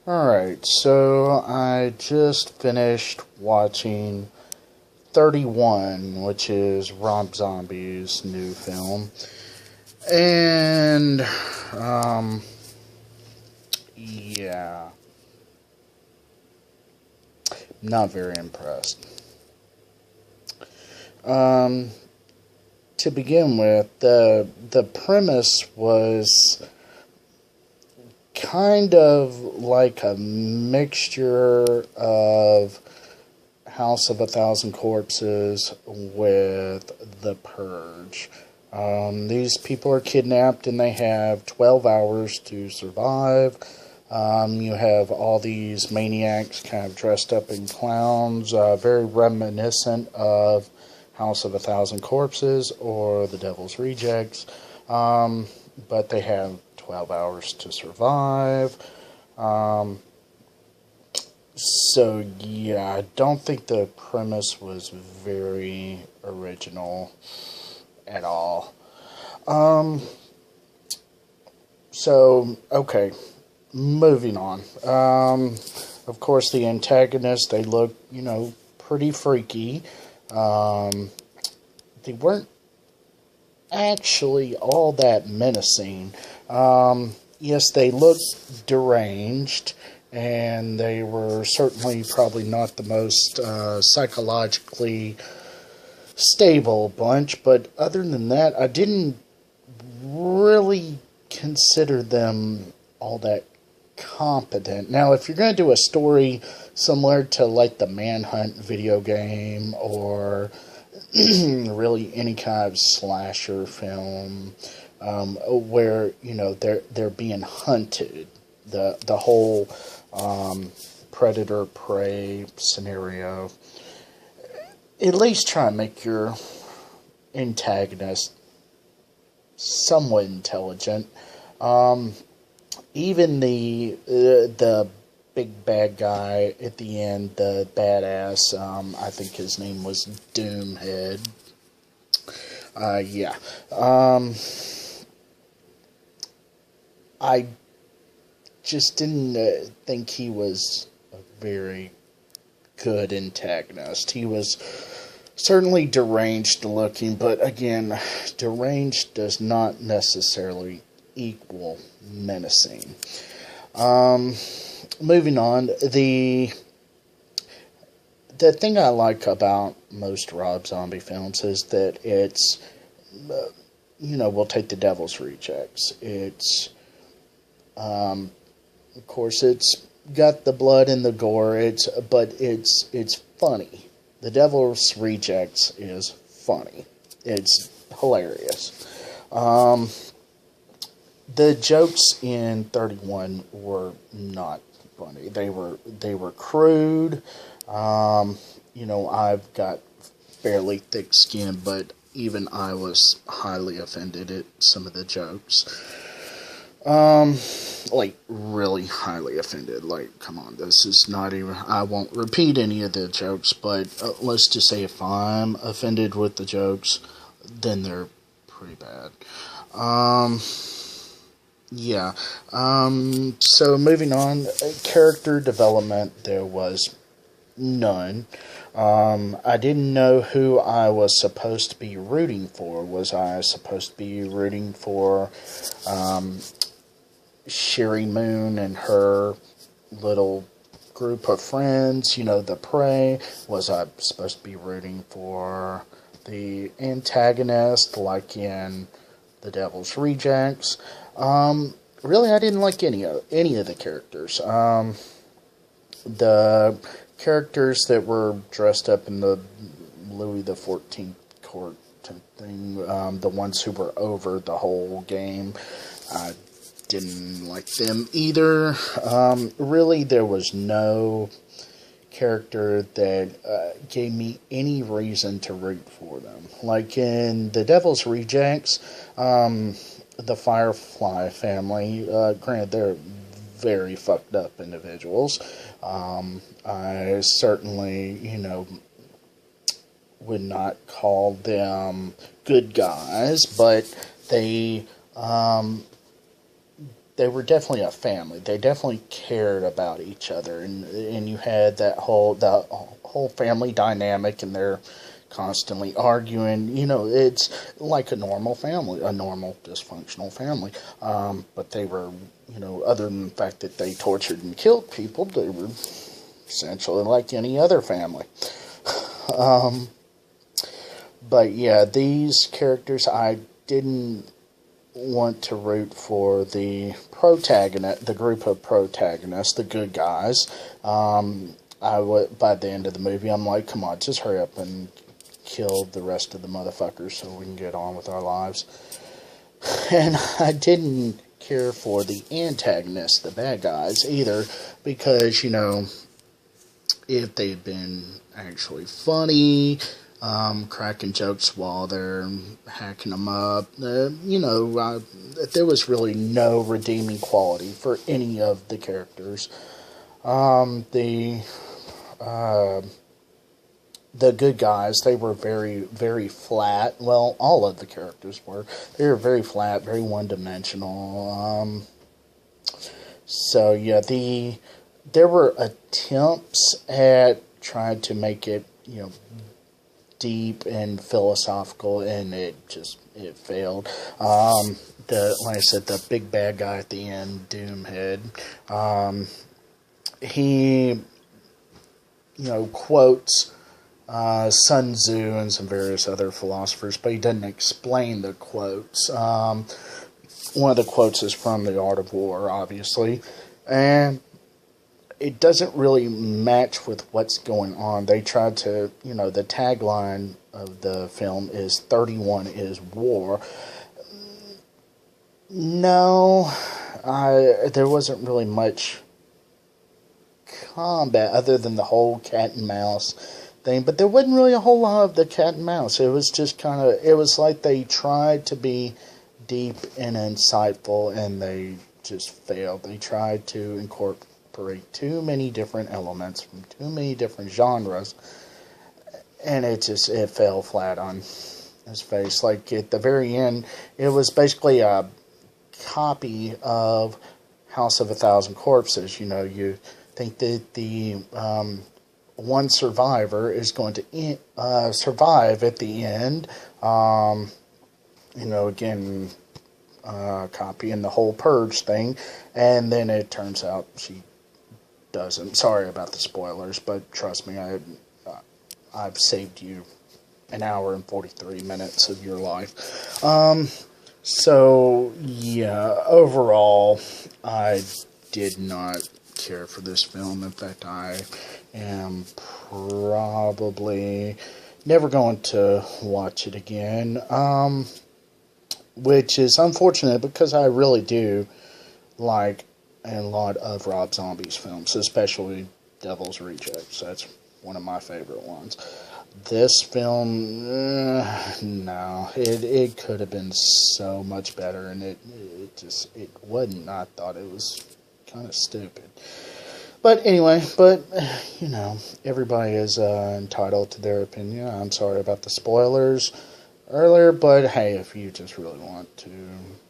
Alright, so I just finished watching 31, which is Rob Zombie's new film. And, yeah, not very impressed. Um, to begin with, the premise was kind of like a mixture of House of a Thousand Corpses with The Purge. These people are kidnapped and they have 12 hours to survive. You have all these maniacs kind of dressed up in clowns, very reminiscent of House of a Thousand Corpses or The Devil's Rejects. But they have 12 hours to survive. So, yeah, I don't think the premise was very original at all. Um, okay, moving on. Of course, the antagonists, they look, pretty freaky. Um, they weren't actually all that menacing. Yes, they looked deranged, and they were certainly probably not the most psychologically stable bunch, but other than that, I didn't really consider them all that competent. Now, if you're going to do a story similar to like the Manhunt video game or really any kind of slasher film, where they're being hunted, the whole predator prey scenario, at least try and make your antagonist somewhat intelligent. Even the big bad guy at the end, the badass, I think his name was Doomhead. Yeah. I just didn't think he was a very good antagonist. He was certainly deranged looking, but again, deranged does not necessarily equal menacing. Moving on, the thing I like about most Rob Zombie films is that it's, we'll take The Devil's Rejects. It's, of course, it's got the blood and the gore. But it's funny. The Devil's Rejects is funny. It's hilarious. The jokes in 31 were not funny. They were crude. I've got fairly thick skin, but even I was highly offended at some of the jokes. Like, really highly offended. Like, come on, this is not even... I won't repeat any of the jokes, but let's just say if I'm offended with the jokes, then they're pretty bad. Yeah. So moving on, character development, there was none. I didn't know who I was supposed to be rooting for. Was I supposed to be rooting for Sherry Moon and her little group of friends, the prey? Was I supposed to be rooting for the antagonist, like in The Devil's Rejects? Really, I didn't like any of the characters. The characters that were dressed up in the Louis the 14th court thing, the ones who were over the whole game, I didn't like them either. Really, there was no character that gave me any reason to root for them. Like in The Devil's Rejects, the Firefly family, granted, they're very fucked up individuals. I certainly, would not call them good guys, but they they were definitely a family. They definitely cared about each other, and you had the whole family dynamic, and they're constantly arguing. You know, it's like a normal family, a normal dysfunctional family. But they were, you know, other than the fact that they tortured and killed people, they were essentially like any other family. But yeah, these characters, I didn't want to root for the protagonist, the group of protagonists, the good guys. By the end of the movie, I'm like, come on, just hurry up and kill the rest of the motherfuckers so we can get on with our lives. And I didn't care for the antagonists, the bad guys, either, because, you know, if they'd been actually funny, cracking jokes while they're hacking them up, you know, there was really no redeeming quality for any of the characters. The good guys, they were very, very flat. Well, all of the characters were. They were very flat, very one-dimensional. So, yeah, there were attempts at trying to make it, you know, deep and philosophical, and it failed. Like I said, the big bad guy at the end, Doomhead, he, you know, quotes Sun Tzu and some various other philosophers, but he doesn't explain the quotes. One of the quotes is from The Art of War, obviously, and it doesn't really match with what's going on. They tried to, you know, the tagline of the film is 31 is war. No, there wasn't really much combat other than the whole cat and mouse thing, but there wasn't really a whole lot of the cat and mouse. It was just kind of, it was like they tried to be deep and insightful, and they just failed. They tried to incorporate too many different elements from too many different genres, and it fell flat on his face. Like, at the very end, it was basically a copy of House of a Thousand Corpses. You know, you think that the one survivor is going to survive at the end. You know, again, copying the whole Purge thing, and then it turns out she doesn't. Sorry about the spoilers, but trust me, I've saved you an hour and 43 minutes of your life. So, yeah, overall, I did not care for this film. In fact, I am probably never going to watch it again, which is unfortunate because I really do like a lot of Rob Zombie's films, especially Devil's Rejects. That's one of my favorite ones. This film, no, it could have been so much better, and it wasn't. I thought it was kind of stupid. But anyway, you know, everybody is entitled to their opinion. I'm sorry about the spoilers earlier, but hey, if you just really want to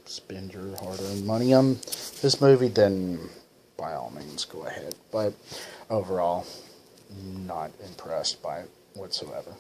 spend your hard-earned money on this movie, then by all means, go ahead. But overall, not impressed by it whatsoever.